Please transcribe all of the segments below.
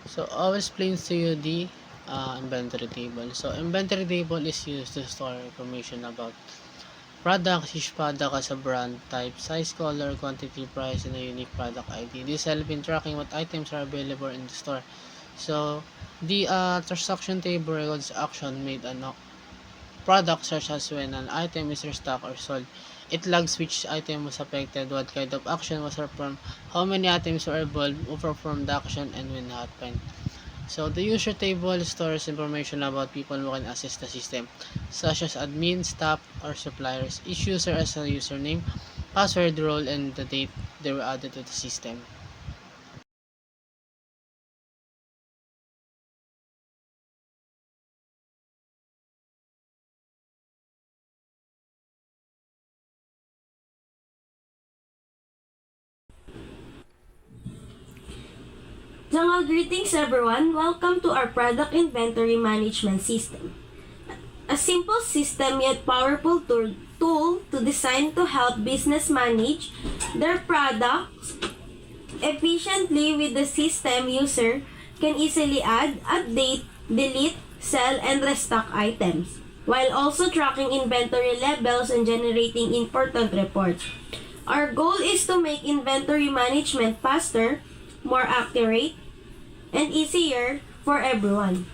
So I will explain to you the inventory table. So inventory table is used to store information about products. Each product has a brand, type, size, color, quantity, price, and a unique product ID. This helps in tracking what items are available in the store. So the transaction table records action made on product, such as when an item is restocked or sold. It logs which item was affected, what kind of action was performed, how many items were involved, who performed the action, and when happened. So the user table stores information about people who can access the system, such as admin, staff, or suppliers. Each user has a username, password, role, and the date they were added to the system. Jungle greetings everyone. Welcome to our product inventory management system. A simple system yet powerful tool to design to help business manage their products efficiently. With the system, user can easily add, update, delete, sell, and restock items, while also tracking inventory levels and generating important reports. Our goal is to make inventory management faster, more accurate, and easier for everyone.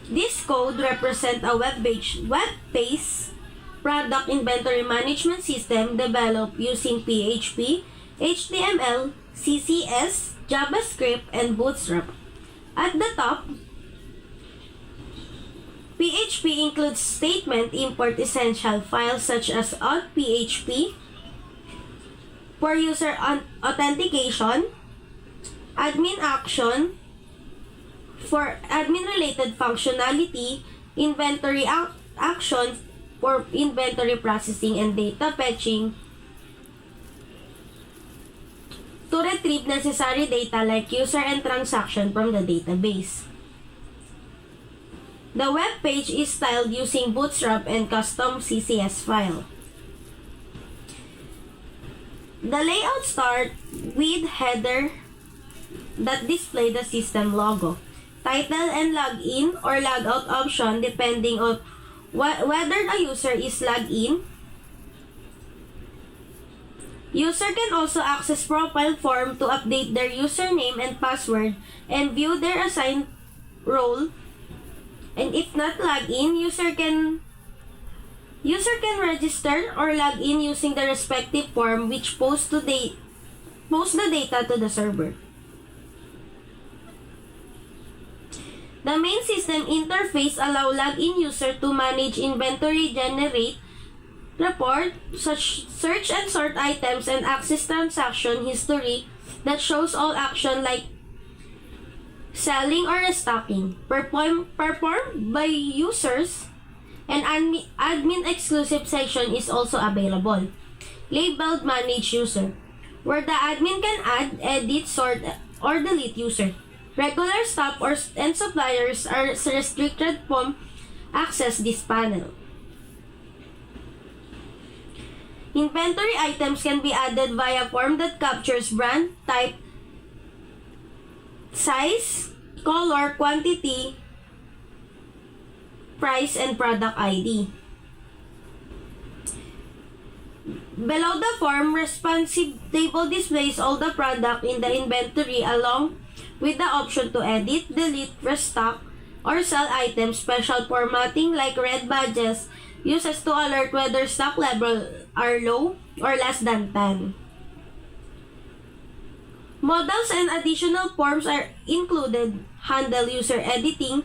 This code represents a web-based product inventory management system developed using PHP, HTML, CSS, JavaScript, and Bootstrap. At the top, PHP includes statement import essential files such as auth.php for user authentication, admin action for admin-related functionality, inventory action for inventory processing, and data fetching to retrieve necessary data like user and transaction from the database. The web page is styled using Bootstrap and custom CSS file. The layout starts with header that display the system logo, title and login or logout option depending on whether the user is logged in. User can also access profile form to update their username and password and view their assigned role. And if not logged in, user can register or log in using the respective form which posts the data to the server. The main system interface allow login user to manage inventory, generate report, search and sort items, and access transaction history that shows all action like selling or restocking performed by users. An admin exclusive section is also available, labeled Manage User, where the admin can add, edit, sort, or delete user. Regular staff and suppliers are restricted from access this panel. Inventory items can be added via form that captures brand, type, size, color, quantity, price, and product ID. Below the form, responsive table displays all the product in the inventory along with the option to edit, delete, restock, or sell items. Special formatting like red badges uses to alert whether stock level are low or less than 10. Models and additional forms are included, handle user editing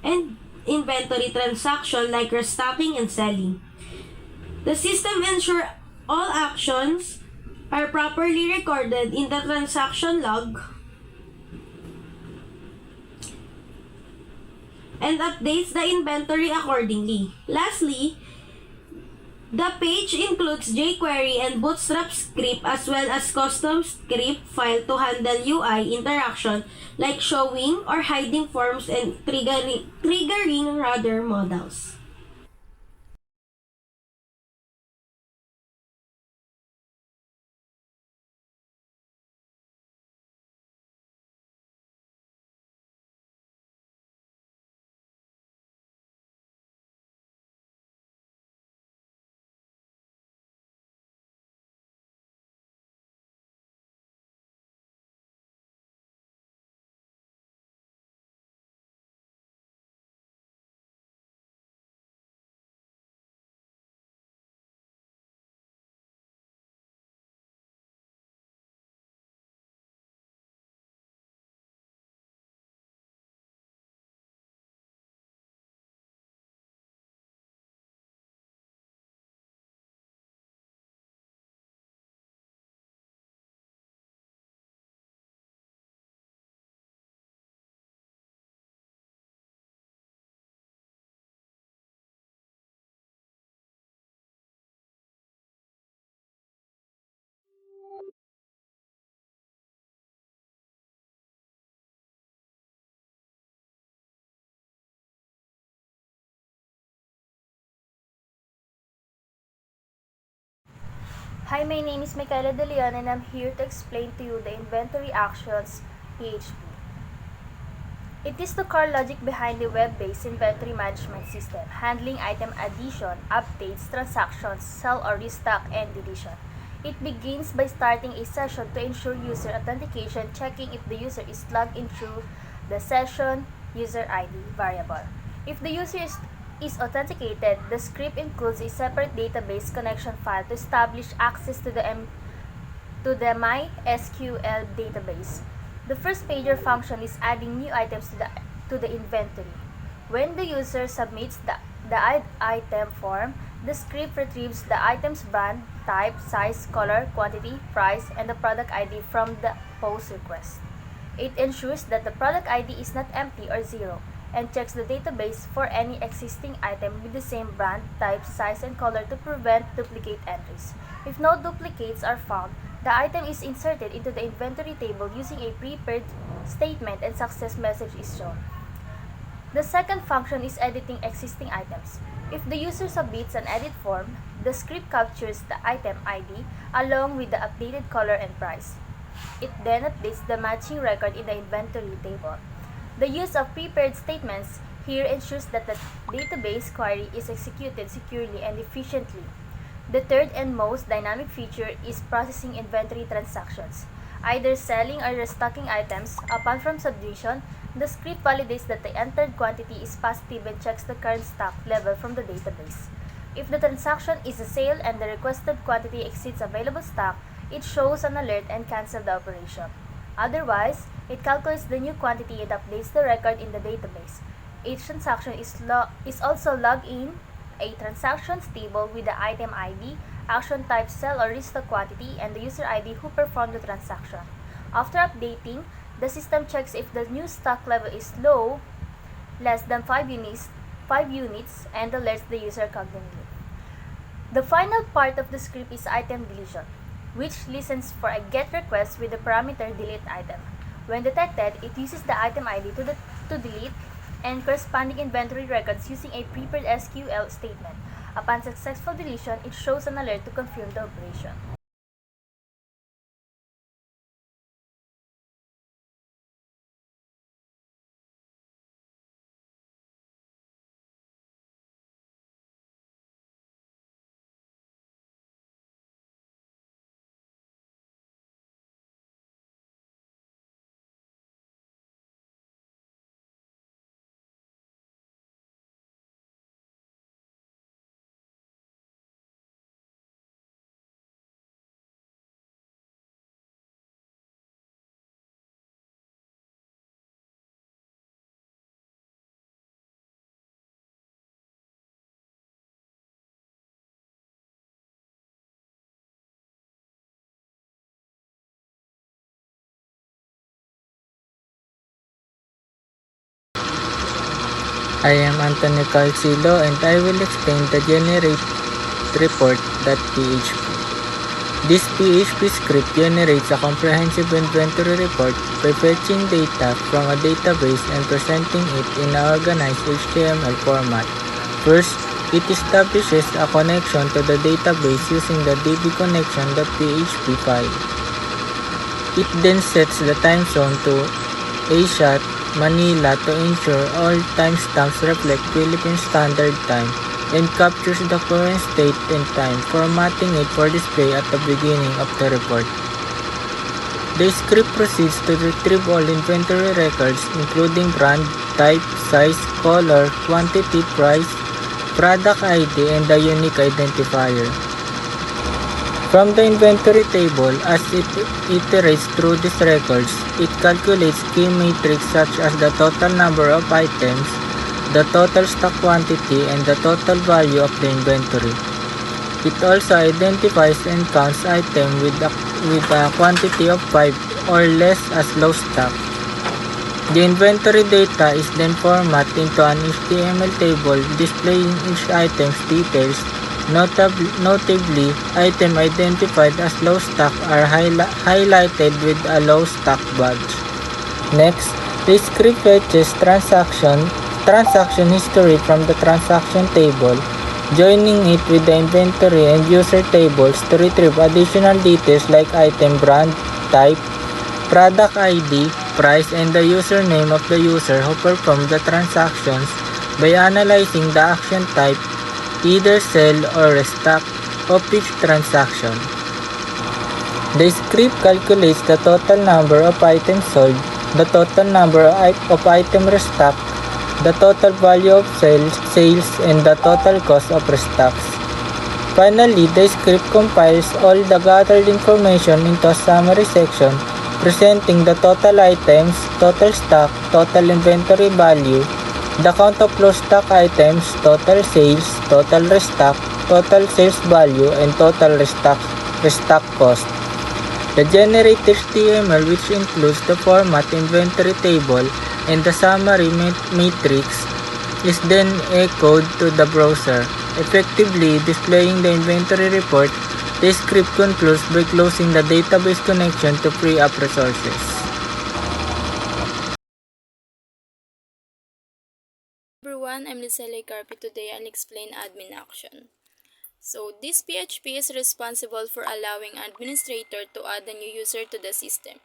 and inventory transaction like restocking and selling. The system ensures all actions are properly recorded in the transaction log and updates the inventory accordingly. Lastly, the page includes jQuery and Bootstrap script as well as custom script file to handle UI interaction like showing or hiding forms and triggering other models. Hi, my name is Michaela De Leon and I'm here to explain to you the inventory actions PHP. It is the core logic behind the web-based inventory management system, handling item addition, updates, transactions, sell or restock, and deletion. It begins by starting a session to ensure user authentication, checking if the user is logged in through the session user ID variable. If the user is authenticated, the script includes a separate database connection file to establish access to the MySQL database. The first major function is adding new items to the inventory. When the user submits the item form, the script retrieves the item's brand, type, size, color, quantity, price, and the product ID from the post request. It ensures that the product ID is not empty or zero, and checks the database for any existing item with the same brand, type, size, and color to prevent duplicate entries. If no duplicates are found, the item is inserted into the inventory table using a prepared statement and success message is shown. The second function is editing existing items. If the user submits an edit form, the script captures the item ID along with the updated color and price. It then updates the matching record in the inventory table. The use of prepared statements here ensures that the database query is executed securely and efficiently. The third and most dynamic feature is processing inventory transactions, either selling or restocking items. Upon from submission, the script validates that the entered quantity is positive and checks the current stock level from the database. If the transaction is a sale and the requested quantity exceeds available stock, it shows an alert and cancels the operation. Otherwise, it calculates the new quantity and updates the record in the database. Each transaction is also logged in a transactions table with the item ID, action type, sell or restock quantity, and the user ID who performed the transaction. After updating, the system checks if the new stock level is low, less than 5 units, and alerts the user accordingly. The final part of the script is item deletion, which listens for a GET request with the parameter delete item. When detected, it uses the item ID to delete and corresponding inventory records using a prepared SQL statement. Upon successful deletion, it shows an alert to confirm the operation. I am Antonio Calcilo and I will explain the generate report.php. This PHP script generates a comprehensive inventory report by fetching data from a database and presenting it in an organized HTML format. First, it establishes a connection to the database using the dbconnection.php file. It then sets the time zone to Asia, Manila to ensure all timestamps reflect Philippine Standard Time and captures the current state and time, formatting it for display at the beginning of the report. The script proceeds to retrieve all inventory records including brand, type, size, color, quantity, price, product ID, and the unique identifier. From the inventory table, as it iterates through these records, it calculates key metrics such as the total number of items, the total stock quantity, and the total value of the inventory. It also identifies and counts items with a quantity of 5 or less as low stock. The inventory data is then formatted into an HTML table displaying each item's details. Notably, items identified as low stock are highlighted with a low stock badge. Next, the script fetches transaction history from the transaction table. joining it with the inventory and user tables to retrieve additional details like item brand, type, product ID, price, and the username of the user who performed the transactions by analyzing the action type, either sell or restock, of each transaction. The script calculates the total number of items sold, the total number of items restocked, the total value of sales, and the total cost of restocks. Finally, the script compiles all the gathered information into a summary section presenting the total items, total stock, total inventory value, the count of lost stock items, total sales, total restock, total sales value, and total restock cost. The generate HTML, which includes the format inventory table and the summary matrix, is then echoed to the browser, effectively displaying the inventory report. The script concludes by closing the database connection to free up resources. Everyone, I'm Lisele Carpi. Today I'll explain admin action. So this PHP is responsible for allowing administrator to add a new user to the system.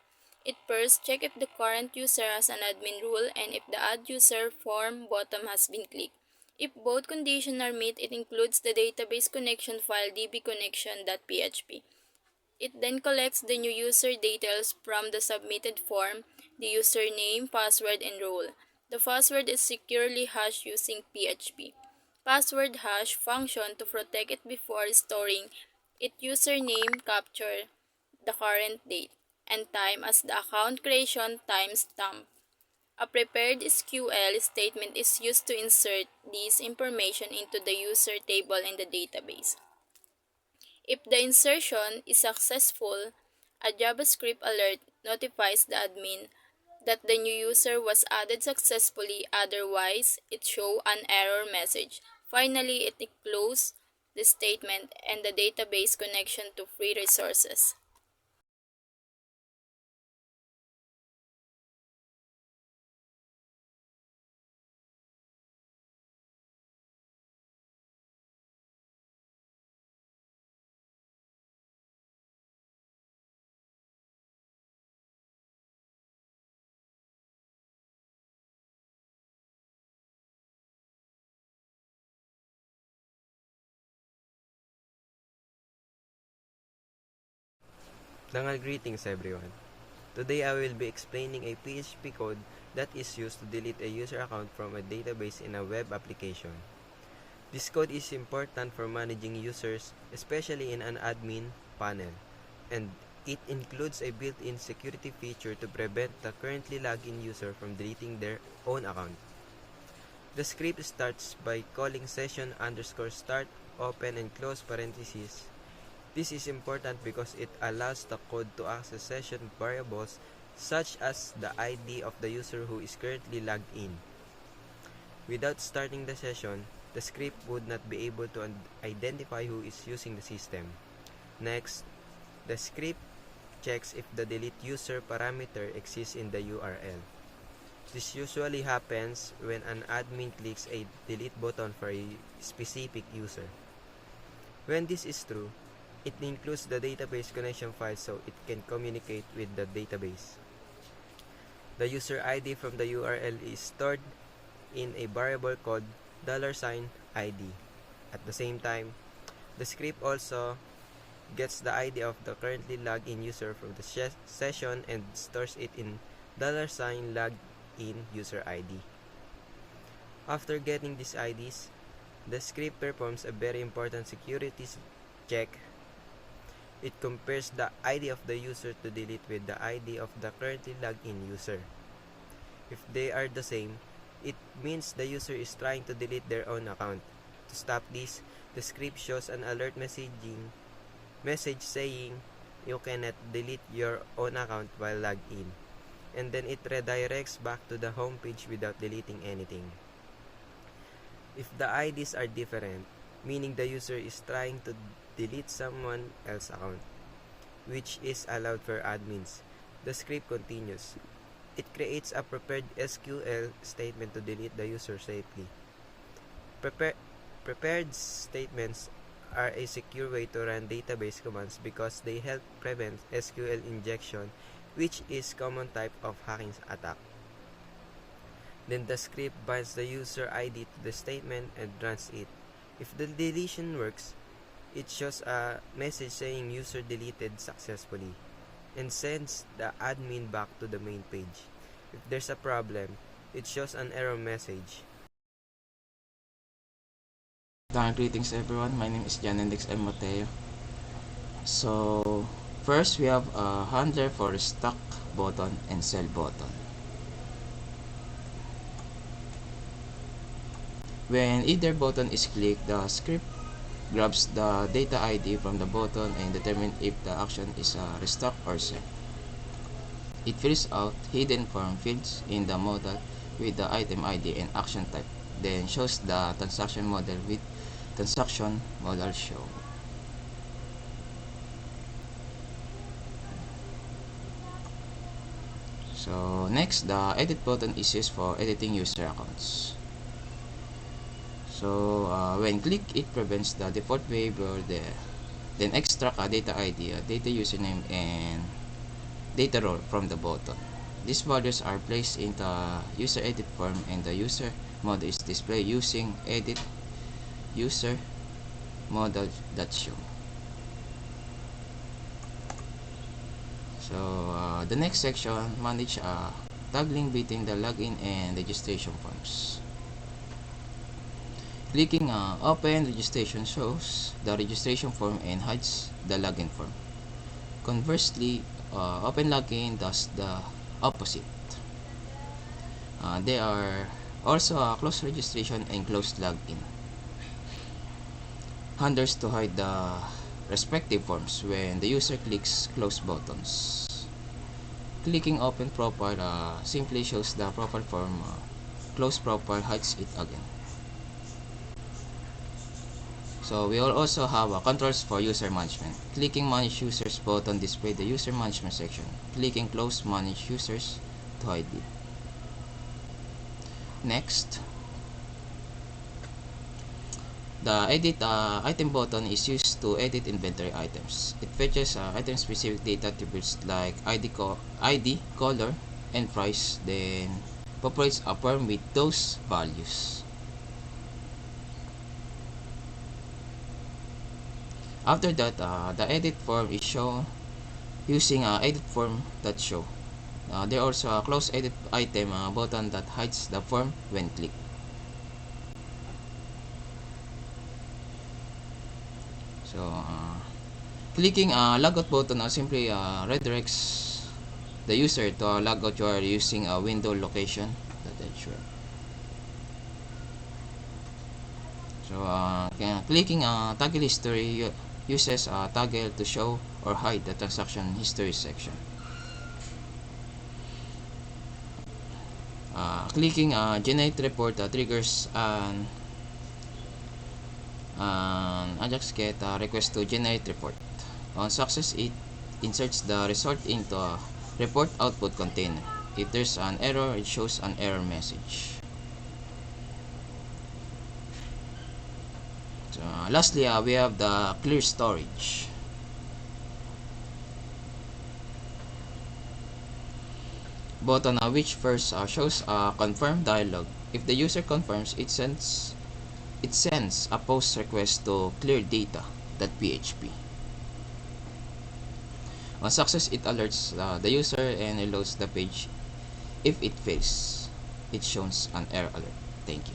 It first checks if the current user has an admin role and if the add user form button has been clicked. If both conditions are met, it includes the database connection file dbconnection.php. It then collects the new user details from the submitted form, the username, password, and role. The password is securely hashed using PHP. Password hash function to protect it before storing its username capture the current date and time as the account creation timestamp. A prepared SQL statement is used to insert this information into the user table in the database. If the insertion is successful, a JavaScript alert notifies the admin that the new user was added successfully, otherwise it shows an error message. Finally, it closes the statement and the database connection to free resources. Dangal greetings everyone. Today I will be explaining a PHP code that is used to delete a user account from a database in a web application. This code is important for managing users, especially in an admin panel, and it includes a built-in security feature to prevent the currently logged-in user from deleting their own account. The script starts by calling session_start, open and close parentheses. This is important because it allows the code to access session variables such as the ID of the user who is currently logged in. Without starting the session, the script would not be able to identify who is using the system. Next, the script checks if the delete user parameter exists in the URL. This usually happens when an admin clicks a delete button for a specific user. When this is true, it includes the database connection file so it can communicate with the database. The user ID from the URL is stored in a variable called $ID. At the same time, the script also gets the ID of the currently logged in user from the session and stores it in $login user ID. After getting these IDs, the script performs a very important security check. It compares the ID of the user to delete with the ID of the currently logged in user. If they are the same, it means the user is trying to delete their own account. To stop this, the script shows an alert message saying you cannot delete your own account while logged in, and then it redirects back to the home page without deleting anything. If the IDs are different, meaning the user is trying to delete someone else's account, which is allowed for admins, the script continues. It creates a prepared SQL statement to delete the user safely. Prepared statements are a secure way to run database commands because they help prevent SQL injection, which is common type of hacking attack. Then the script binds the user ID to the statement and runs it. If the deletion works, it shows a message saying user deleted successfully and sends the admin back to the main page. If there's a problem, it shows an error message. Greetings everyone, my name is Janendex M. Mateo. So first we have a handler for stock button and sell button. When either button is clicked, the script grabs the data ID from the button and determines if the action is restock or sell. It fills out hidden form fields in the model with the item ID and action type, then shows the transaction model with transaction model show. So next, the edit button is used for editing user accounts. So when clicked, it prevents the default behavior there. Then extract a data ID, a data username, and data role from the button. These values are placed in the user edit form and the user model is displayed using edit user model.show. So the next section manage toggling between the login and registration forms. Clicking open registration shows the registration form and hides the login form. Conversely, open login does the opposite. There are also closed registration and closed login. Handles to hide the respective forms when the user clicks close buttons. Clicking open profile simply shows the profile form. Close profile hides it again. So we will also have controls for user management. Clicking manage users button display the user management section. Clicking close manage users to hide it. Next, the edit item button is used to edit inventory items. It fetches item specific data attributes like ID, color, and price, then populates a form with those values. After that, the edit form is shown using edit form.show. There also a close edit item button that hides the form when clicked. So clicking logout button simply redirects the user to a logout URL using a window location. So clicking toggle history uses toggle to show or hide the transaction history section. Clicking generate report triggers an Ajax get request to generate report. On success, it inserts the result into a report output container. If there's an error, it shows an error message. So, lastly, we have the clear storage. Button which first shows a confirm dialog. If the user confirms, it sends a post request to clear data.php. On success, it alerts the user and reloads the page. If it fails, it shows an error alert. Thank you.